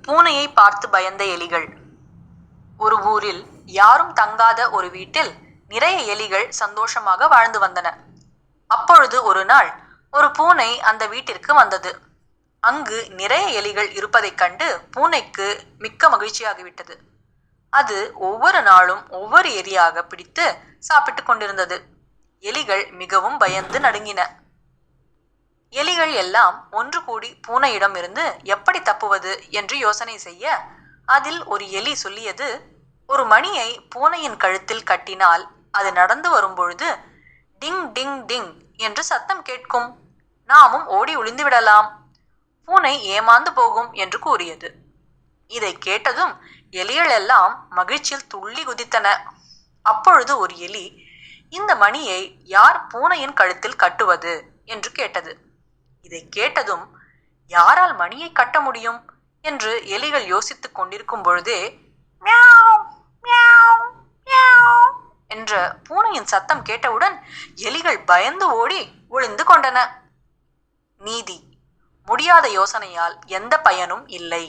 பூனையை பார்த்து பயந்த எலிகள். ஒரு ஊரில் யாரும் தங்காத ஒரு வீட்டில் நிறைய எலிகள் சந்தோஷமாக வாழ்ந்து வந்தன. அப்பொழுது ஒரு நாள் ஒரு பூனை அந்த வீட்டிற்கு வந்தது. அங்கு நிறைய எலிகள் இருப்பதைக் கண்டு பூனைக்கு மிக்க மகிழ்ச்சியாகிவிட்டது. அது ஒவ்வொரு நாளும் ஒவ்வொரு எலியாக பிடித்து சாப்பிட்டு கொண்டிருந்தது. எலிகள் மிகவும் பயந்து நடுங்கின. எலிகள் எல்லாம் ஒன்று கூடி பூனையிடம் இருந்து எப்படி தப்புவது என்று யோசனை செய்ய, அதில் ஒரு எலி சொல்லியது, ஒரு மணியை பூனையின் கழுத்தில் கட்டினால் அது நடந்து வரும்பொழுது டிங் டிங் டிங் என்று சத்தம் கேட்கும். நாமும் ஓடி ஒளிந்து விடலாம். பூனை ஏமாந்து போகும் என்று கூறியது. இதை கேட்டதும் எலிகள் எல்லாம் மகிழ்ச்சியில் துள்ளி குதித்தன. அப்பொழுது ஒரு எலி, இந்த மணியை யார் பூனையின் கழுத்தில் கட்டுவது என்று கேட்டது. இதை கேட்டதும் யாரால் மணியை கட்ட முடியும் என்று எலிகள் யோசித்துக் கொண்டிருக்கும் பொழுதே மியாவ் மியாவ் மியாவ் என்ற பூனையின் சத்தம் கேட்டவுடன் எலிகள் பயந்து ஓடி ஒளிந்து கொண்டன. நீதி: முடியாத யோசனையால் எந்த பயனும் இல்லை.